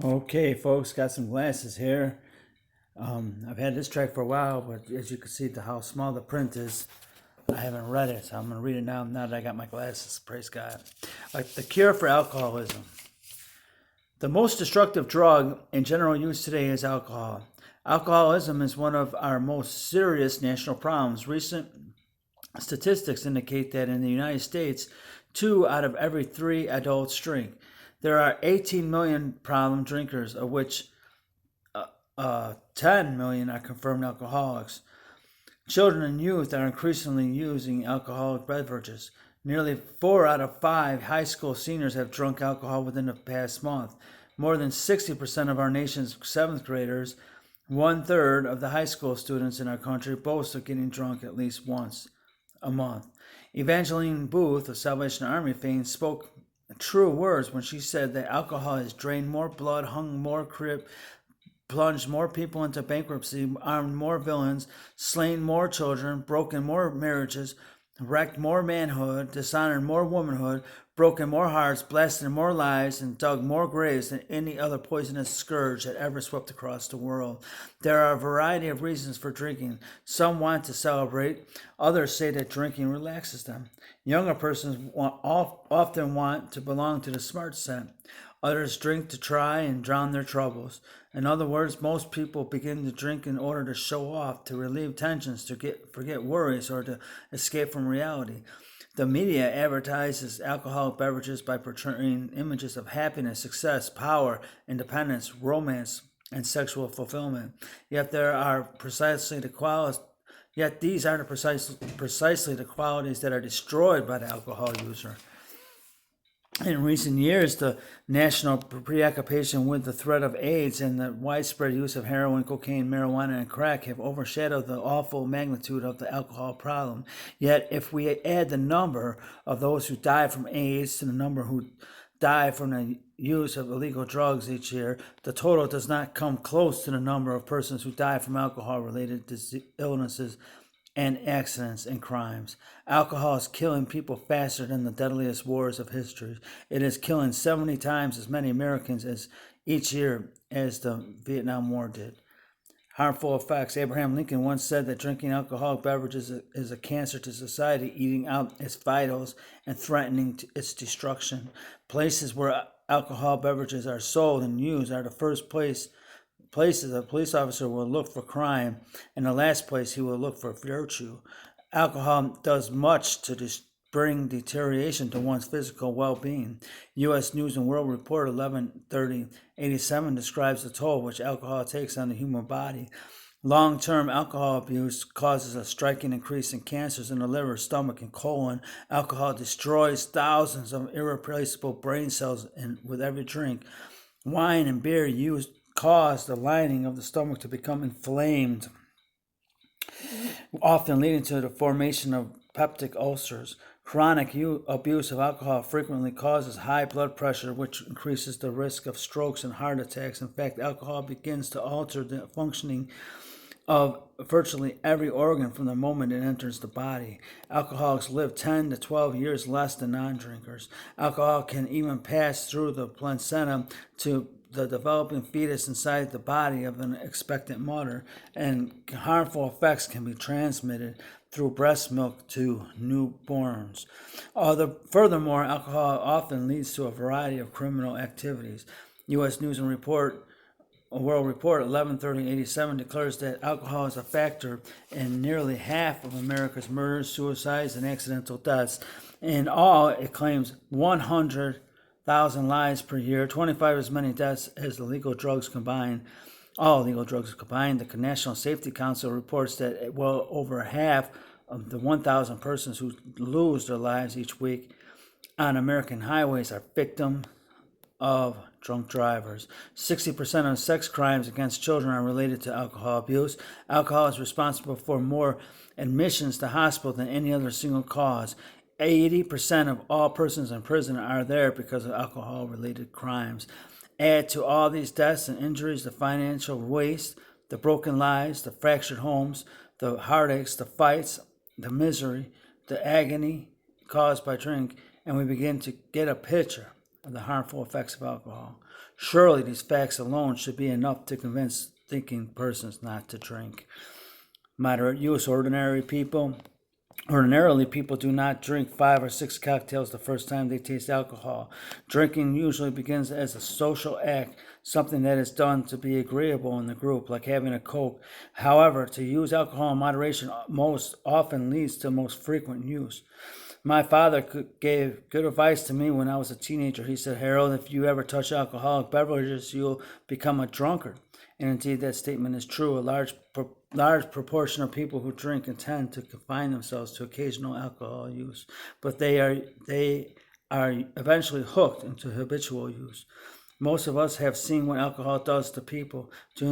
Okay, folks, got some glasses here. I've had this track for a while, but as you can see, how small the print is, I haven't read it, so I'm going to read it now that I got my glasses. Praise God. The cure for alcoholism. The most destructive drug in general use today is alcohol. Alcoholism is one of our most serious national problems. Recent statistics indicate that in the United States, 2 out of every 3 adults drink. There are 18 million problem drinkers, of which 10 million are confirmed alcoholics. Children and youth are increasingly using alcoholic beverages. Nearly 4 out of 5 high school seniors have drunk alcohol within the past month. More than 60% of our nation's 7th graders, 1/3 of the high school students in our country, boast of getting drunk at least once a month. Evangeline Booth of Salvation Army fame spoke true words when she said that alcohol has drained more blood, hung more crip, plunged more people into bankruptcy, armed more villains, slain more children, broken more marriages, wrecked more manhood, dishonored more womanhood, broken more hearts, blasted more lives, and dug more graves than any other poisonous scourge that ever swept across the world. There are a variety of reasons for drinking. Some want to celebrate, others say that drinking relaxes them. Younger persons often want to belong to the smart set. Others drink to try and drown their troubles. In other words, most people begin to drink in order to show off, to relieve tensions, to forget worries, or to escape from reality. The media advertises alcoholic beverages by portraying images of happiness, success, power, independence, romance, and sexual fulfillment. Yet these are precisely the qualities that are destroyed by the alcohol user. In recent years, the national preoccupation with the threat of AIDS and the widespread use of heroin, cocaine, marijuana, and crack have overshadowed the awful magnitude of the alcohol problem. Yet, if we add the number of those who die from AIDS to the number who die from the use of illegal drugs each year, the total does not come close to the number of persons who die from alcohol-related illnesses and accidents and crimes. Alcohol is killing people faster than the deadliest wars of history. It is killing 70 times as many Americans as each year as the Vietnam War did. Harmful effects. Abraham Lincoln once said that drinking alcoholic beverages is a cancer to society, eating out its vitals and threatening its destruction. Places where alcohol beverages are sold and used are the first places a police officer will look for crime, and the last place he will look for virtue. Alcohol does much to bring deterioration to one's physical well-being. U.S. News and World Report 11/30/87 describes the toll which alcohol takes on the human body. Long-term alcohol abuse causes a striking increase in cancers in the liver, stomach, and colon. Alcohol destroys thousands of irreplaceable brain cells with every drink. Wine and beer used cause the lining of the stomach to become inflamed, often leading to the formation of peptic ulcers. Chronic abuse of alcohol frequently causes high blood pressure, which increases the risk of strokes and heart attacks. In fact, alcohol begins to alter the functioning of virtually every organ from the moment it enters the body. Alcoholics live 10 to 12 years less than non-drinkers. Alcohol can even pass through the placenta to the developing fetus inside the body of an expectant mother, and harmful effects can be transmitted through breast milk to newborns. Furthermore, alcohol often leads to a variety of criminal activities. U.S. News and World Report 11/30/87 declares that alcohol is a factor in nearly half of America's murders, suicides, and accidental deaths. In all, it claims 100,000 lives per year, 25 as many deaths as all illegal drugs combined. The National Safety Council reports that well over half of the 1,000 persons who lose their lives each week on American highways are victims of drunk drivers. 60% of sex crimes against children are related to alcohol abuse. Alcohol is responsible for more admissions to hospital than any other single cause. 80% of all persons in prison are there because of alcohol-related crimes. Add to all these deaths and injuries the financial waste, the broken lives, the fractured homes, the heartaches, the fights, the misery, the agony caused by drink, and we begin to get a picture of the harmful effects of alcohol. Surely these facts alone should be enough to convince thinking persons not to drink. Moderate use. Ordinarily, people do not drink 5 or 6 cocktails the first time they taste alcohol. Drinking usually begins as a social act, something that is done to be agreeable in the group, like having a Coke. However, to use alcohol in moderation most often leads to most frequent use. My father gave good advice to me when I was a teenager. He said, Harold, if you ever touch alcoholic beverages, you'll become a drunkard. And indeed, that statement is true. A large proportion of people who drink intend to confine themselves to occasional alcohol use, but they are eventually hooked into habitual use. Most of us have seen what alcohol does to people, to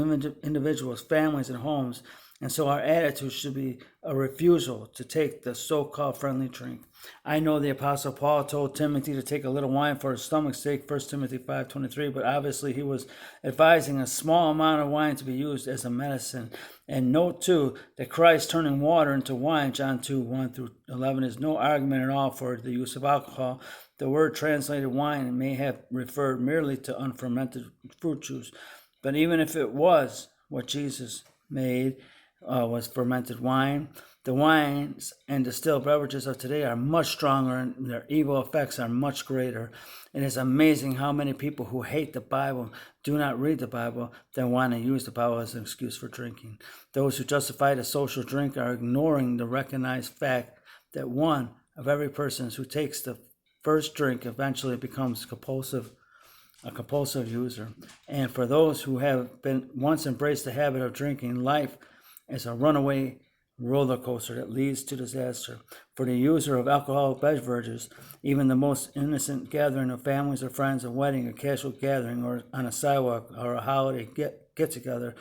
individuals, families, and homes, and so our attitude should be a refusal to take the so-called friendly drink. I know the Apostle Paul told Timothy to take a little wine for his stomach's sake, 1 Timothy 5:23, but obviously he was advising a small amount of wine to be used as a medicine. And note too that Christ turning water into wine, John 2:1-11, is no argument at all for the use of alcohol. The word translated wine may have referred merely to unfermented fruit juice, but even if it was what Jesus made, was fermented wine. The wines and distilled beverages of today are much stronger and their evil effects are much greater. It is amazing how many people who hate the Bible, do not read the Bible, then want to use the Bible as an excuse for drinking. Those who justify the social drink are ignoring the recognized fact that one of every person who takes the first drink eventually becomes a compulsive user. And for those who have been once embraced the habit of drinking, life is a runaway roller coaster that leads to disaster. For the user of alcoholic beverages, even the most innocent gathering of families or friends, a wedding, a casual gathering, or on a sidewalk, or a holiday get-together,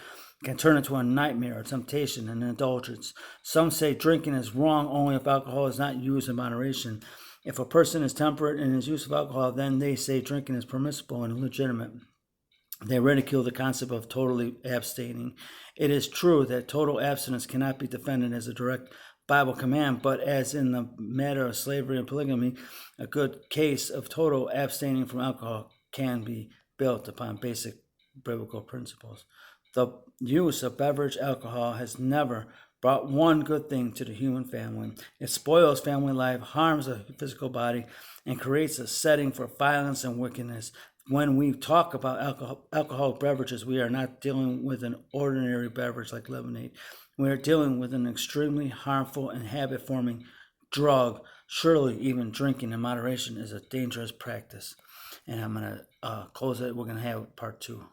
can turn into a nightmare, a temptation, and an indulgence. Some say drinking is wrong only if alcohol is not used in moderation. If a person is temperate in his use of alcohol, then they say drinking is permissible and legitimate. They ridicule the concept of totally abstaining. It is true that total abstinence cannot be defended as a direct Bible command, but as in the matter of slavery and polygamy, a good case of total abstaining from alcohol can be built upon basic biblical principles. The use of beverage alcohol has never brought one good thing to the human family. It spoils family life, harms the physical body, and creates a setting for violence and wickedness. When we talk about alcoholic beverages, we are not dealing with an ordinary beverage like lemonade. We are dealing with an extremely harmful and habit-forming drug. Surely even drinking in moderation is a dangerous practice. And I'm going to close it. We're going to have part 2.